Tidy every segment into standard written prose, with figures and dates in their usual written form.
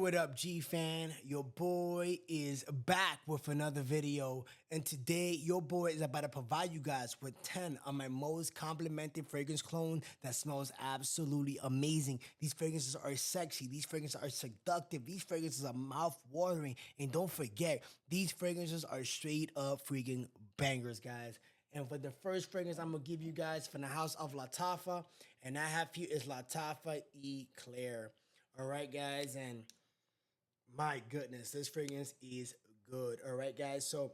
what up, G-Fan? Your boy is back with another video, and today your boy is about to provide you guys with 10 of my most complimented fragrance cologne that smells absolutely amazing. These fragrances are sexy, these fragrances are seductive, these fragrances are mouth-watering, and don't forget, these fragrances are straight up freaking bangers, guys. And for the first fragrance I'm gonna give you guys from the house of Lattafa, and I have here is Lattafa Eclair. All right, guys, and my goodness, this fragrance is good. All right, guys, so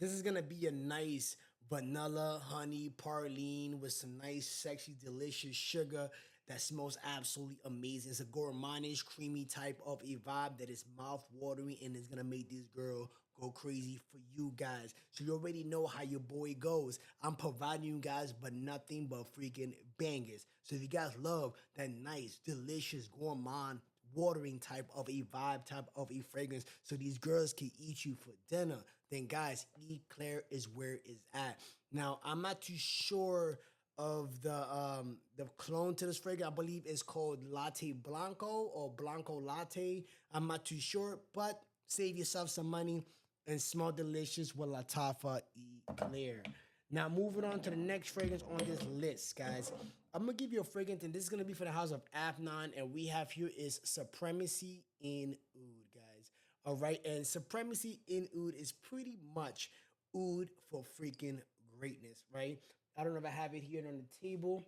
this is gonna be a nice vanilla honey praline with some nice, sexy, delicious sugar that smells absolutely amazing. It's a gourmandish, creamy type of a vibe that is mouth-watering and is gonna make this girl go crazy for you guys. So you already know how your boy goes. I'm providing you guys but nothing but freaking bangers. So if you guys love that nice, delicious, gourmand, watering type of a vibe, type of a fragrance, so these girls can eat you for dinner, then guys, Eclair is where it's at. Now, I'm not too sure of the clone to this fragrance. I believe it's called Latte Blanco or Blanco Latte. I'm not too sure, but save yourself some money and smell delicious with Lattafa Eclair. Now, moving on to the next fragrance on this list, guys. I'm going to give you a fragrance, and this is going to be for the house of Afnan, and we have here is Supremacy in Oud, guys. All right, and Supremacy in Oud is pretty much oud for freaking greatness, right? I don't know if I have it here on the table,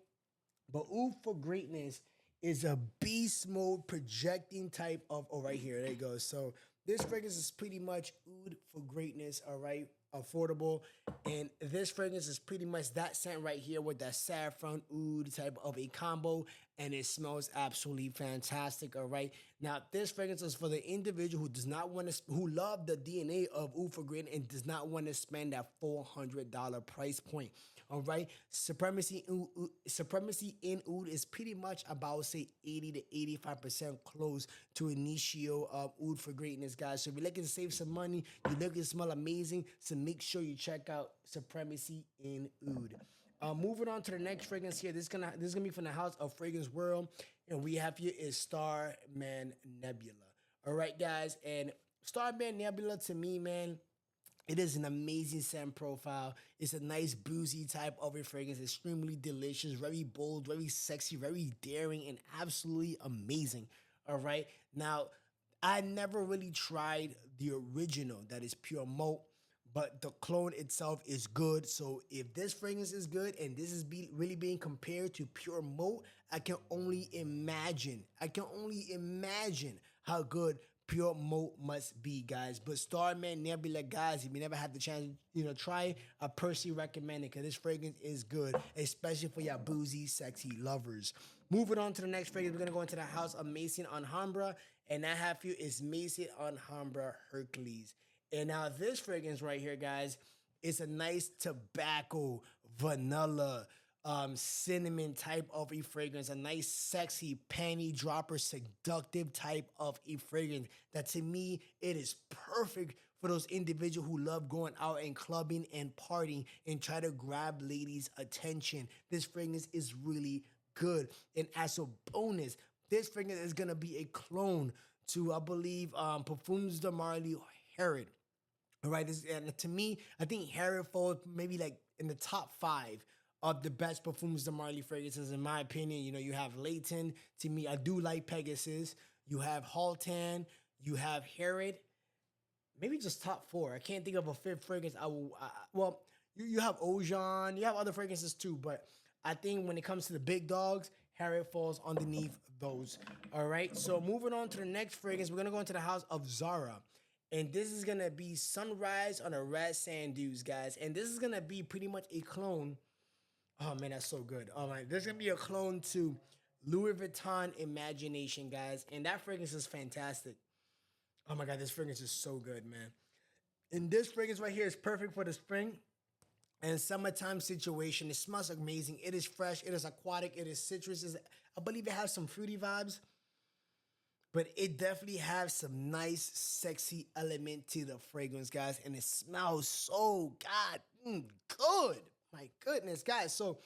but oud for greatness is a beast mode projecting type of, oh, right here, there you go. So this fragrance is pretty much oud for greatness, all right? Affordable, and this fragrance is pretty much that scent right here with that saffron oud type of a combo, and it smells absolutely fantastic. All right, now this fragrance is for the individual who does not want to, who love the DNA of oud for greatness and does not want to spend that $400 price point. All right, Supremacy in oud is pretty much about, say, 80 to 85% close to initio of oud for greatness, guys. So if you're looking to save some money, you're looking to smell amazing, so make sure you check out Supremacy in Oud. Moving on to the next fragrance here. This is gonna be from the house of Fragrance World, and we have here is Starman Nebula. All right, guys, and Starman Nebula, to me, man, it is an amazing scent profile. It's a nice boozy type of a fragrance, extremely delicious, very bold, very sexy, very daring, and absolutely amazing. All right, now I never really tried the original that is pure malt, but the clone itself is good. So if this fragrance is good and this is really being compared to pure malt, I can only imagine how good pure malt must be, guys. But Starman Nebula, guys, if you never had the chance, try it, I personally recommend it because this fragrance is good, especially for your boozy, sexy lovers. Moving on to the next fragrance, we're gonna go into the house of Maison Alhambra, and I have here is Maison Alhambra Hercules. And now this fragrance right here, guys, is a nice tobacco, vanilla, cinnamon type of a fragrance, a nice, sexy, panty dropper, seductive type of a fragrance that, to me, it is perfect for those individuals who love going out and clubbing and partying and try to grab ladies' attention. This fragrance is really good. And as a bonus, this fragrance is going to be a clone to, I believe, Parfums de Marly Harrod. All right, and to me, I think Harrod falls maybe like in the top 5 of the best Parfums de Marly fragrances, in my opinion. You have Leighton. To me, I do like Pegasus. You have Haltan. You have Harrod. Maybe just top 4. I can't think of a 5th fragrance. Well, you have Ojan. You have other fragrances too, but I think when it comes to the big dogs, Harrod falls underneath those. All right, so moving on to the next fragrance, we're gonna go into the house of Zara. And this is going to be Sunrise on a Red Sand Dunes, guys. And this is going to be pretty much a clone. Oh, man, that's so good. Oh, man, there's going to be a clone to Louis Vuitton Imagination, guys. And that fragrance is fantastic. Oh, my God, this fragrance is so good, man. And this fragrance right here is perfect for the spring and summertime situation. It smells amazing. It is fresh. It is aquatic. It is citrus. I believe it has some fruity vibes. But it definitely has some nice, sexy element to the fragrance, guys. And it smells so good. My goodness, guys. So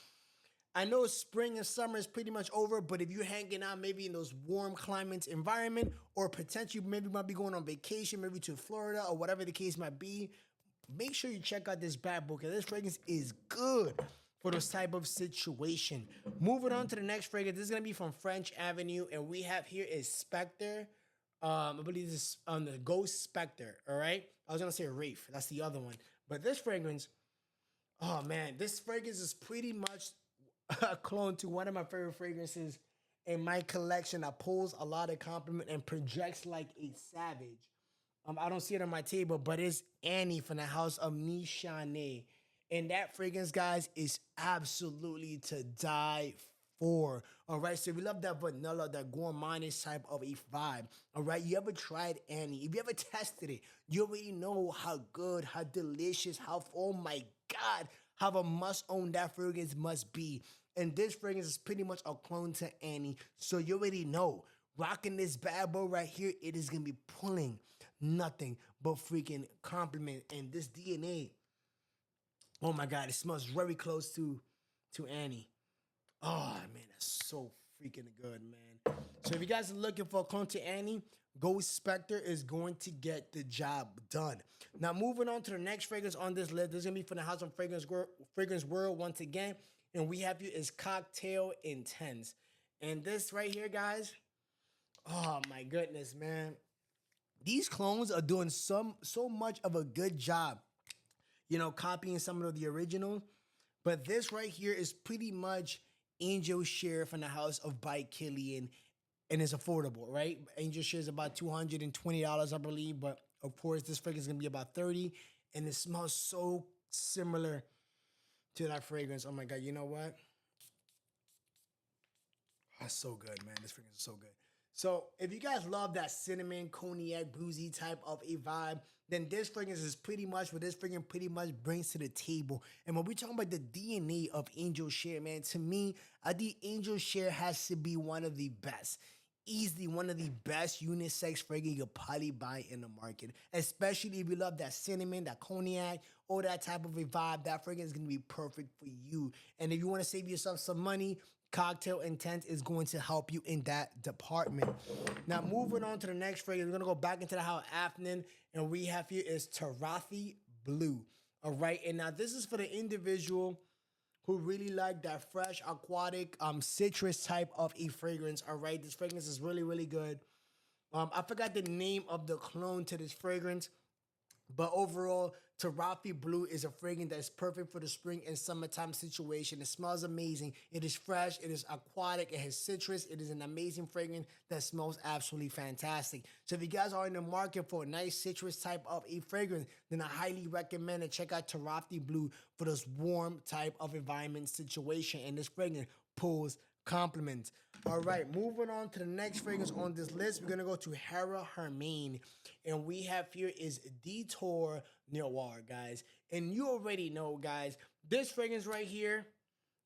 I know spring and summer is pretty much over, but if you're hanging out maybe in those warm climates environment, or potentially maybe might be going on vacation, maybe to Florida or whatever the case might be, make sure you check out this bad boy because this fragrance is good for those type of situation. Moving on to the next fragrance, this is gonna be from French Avenue, and we have here is Spectre. I believe this is on the Ghost Spectre. All right, I was gonna say Wraith. That's the other one, but this fragrance, oh man, this fragrance is pretty much a clone to one of my favorite fragrances in my collection that pulls a lot of compliment and projects like a savage. I don't see it on my table, but it's Annie from the house of Michane. And that fragrance, guys, is absolutely to die for. All right, so if you love that vanilla, that gourmandish type of a vibe, all right, you ever tried Annie? If you ever tested it, you already know how good, how delicious, how, oh my God, how a must own that fragrance must be. And this fragrance is pretty much a clone to Annie, so you already know. Rocking this bad boy right here, it is gonna be pulling nothing but freaking compliment. And this DNA, oh my God, it smells very close to Annie. Oh man, that's so freaking good, man. So if you guys are looking for a clone to Annie, Ghost Spectre is going to get the job done. Now moving on to the next fragrance on this list, this is gonna be from the House of Fragrance World once again, and we have here is Cocktail Intense. And this right here, guys, oh my goodness, man. These clones are doing so much of a good job, copying some of the originals. But this right here is pretty much Angel Share from the house of by Killian, and it's affordable, right? Angel Share is about $220, I believe, but of course this fragrance is gonna be about 30, and it smells so similar to that fragrance. Oh my God, you know what? That's so good, man. This fragrance is so good. So if you guys love that cinnamon, cognac, boozy type of a vibe, then this fragrance is pretty much what this fragrance pretty much brings to the table. And when we talking about the DNA of Angel Share, man, to me, I think Angel Share has to be one of the best. Easily one of the best unisex fragrance you could probably buy in the market. Especially if you love that cinnamon, that cognac, or that type of a vibe, that fragrance is gonna be perfect for you. And if you want to save yourself some money, Cocktail Intent is going to help you in that department. Now, moving on to the next fragrance, we're gonna go back into the house afternoon, and we have here is Tarafi Blue. All right, and now this is for the individual who really like that fresh, aquatic, citrus type of a fragrance. All right, this fragrance is really, really good. I forgot the name of the clone to this fragrance, but overall, Tarafi Blue is a fragrance that is perfect for the spring and summertime situation. It smells amazing. It is fresh. It is aquatic. It has citrus. It is an amazing fragrance that smells absolutely fantastic. So if you guys are in the market for a nice citrus type of a fragrance, then I highly recommend it. Check out Tarafi Blue for this warm type of environment situation. And this fragrance pulls compliments. All right, moving on to the next fragrance on this list, we're gonna go to Hera Hermine, and we have here is Detour Noir, guys. And you already know, guys, this fragrance right here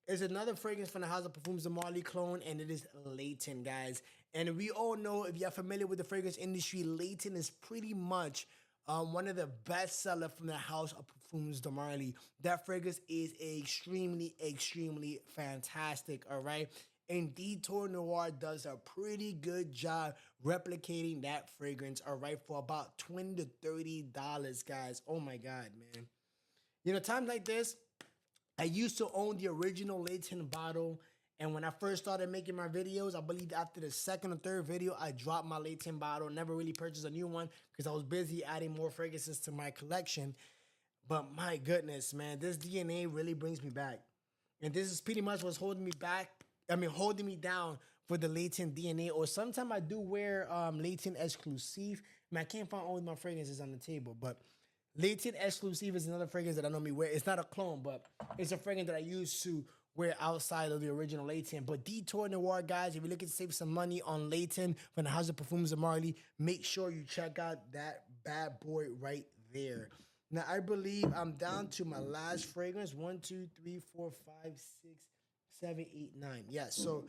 is another fragrance from the House of Perfumes, the Marley clone, and it is Leighton, guys. And we all know, if you're familiar with the fragrance industry, Leighton is pretty much one of the best sellers from the House of Perfumes, the Marley. That fragrance is extremely, extremely fantastic, all right? And Detour Noir does a pretty good job replicating that fragrance, all right, for about $20 to $30, guys. Oh my God, man. Times like this, I used to own the original Leighton bottle. And when I first started making my videos, I believe after the second or third video, I dropped my Leighton bottle. Never really purchased a new one because I was busy adding more fragrances to my collection. But my goodness, man, this DNA really brings me back. And this is pretty much what's holding me back. Holding me down for the Leighton DNA. Or sometimes I do wear Leighton Exclusive. I can't find all of my fragrances on the table, but Leighton Exclusive is another fragrance that I normally wear. It's not a clone, but it's a fragrance that I used to wear outside of the original Leighton. But Detour Noir, guys, if you're looking to save some money on Leighton from the House of Perfumes of Marley, make sure you check out that bad boy right there. Now, I believe I'm down to my last fragrance. 1, 2, 3, 4, 5, 6, 7, 8, 9. Yeah, so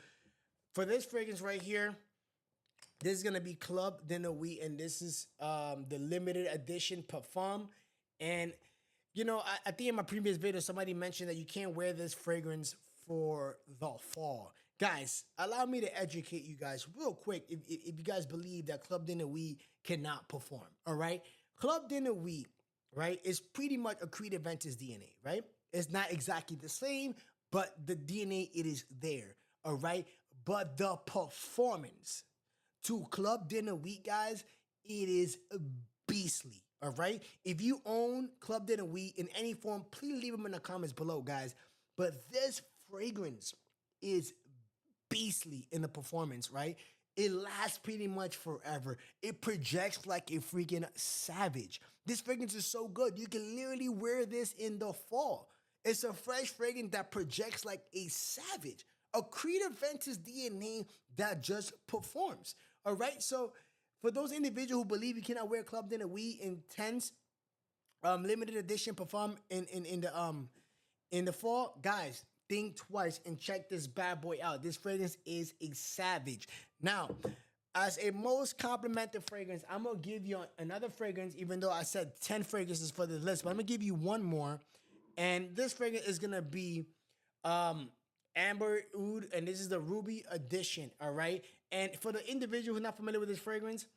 for this fragrance right here, this is going to be Club de Nuit, and this is the limited edition Parfum. And, I think in my previous video, somebody mentioned that you can't wear this fragrance for the fall. Guys, allow me to educate you guys real quick if you guys believe that Club Dinner Weed cannot perform, all right? Club Dinner Weed, right, is pretty much a Creed Aventus DNA, right? It's not exactly the same, but the DNA, it is there, all right? But the performance to Club Dinner Weed, guys, it is beastly, all right? If you own Club Dinner Weed in any form, please leave them in the comments below, guys. But this fragrance is beastly in the performance, right? It lasts pretty much forever. It projects like a freaking savage. This fragrance is so good. You can literally wear this in the fall. It's a fresh fragrance that projects like a savage. A Creed Aventus DNA that just performs. All right. So for those individuals who believe you cannot wear Club Dinner Weed intense limited edition perform in the fall, guys, think twice and check this bad boy out. This fragrance is a savage. Now, as a most complimented fragrance, I'm gonna give you another fragrance, even though I said 10 fragrances for the list, but I'm gonna give you one more. And this fragrance is gonna be Amber Oud, and this is the Ruby edition, all right? And for the individual who's not familiar with this fragrance,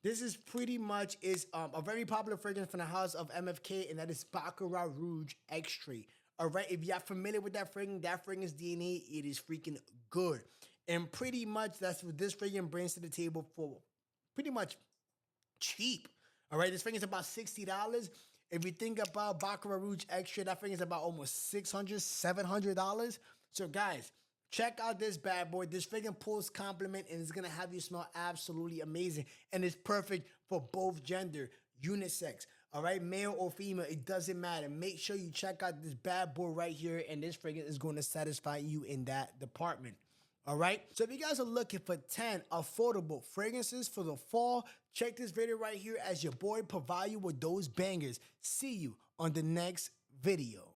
this is pretty much a very popular fragrance from the house of MFK, and that is Baccarat Rouge Extrait. All right, if you're familiar with that fragrance DNA, it is freaking good. And pretty much that's what this fragrance brings to the table for pretty much cheap. All right, this fragrance is about $60. If you think about Baccarat Rouge Extra, that fragrance is about almost $600, $700. So guys, check out this bad boy. This fragrance pulls compliment and it's gonna have you smell absolutely amazing. And it's perfect for both gender, unisex. All right, male or female, it doesn't matter. Make sure you check out this bad boy right here, and this fragrance is going to satisfy you in that department. All right, so if you guys are looking for 10 affordable fragrances for the fall, check this video right here as your boy provide you with those bangers. See you on the next video.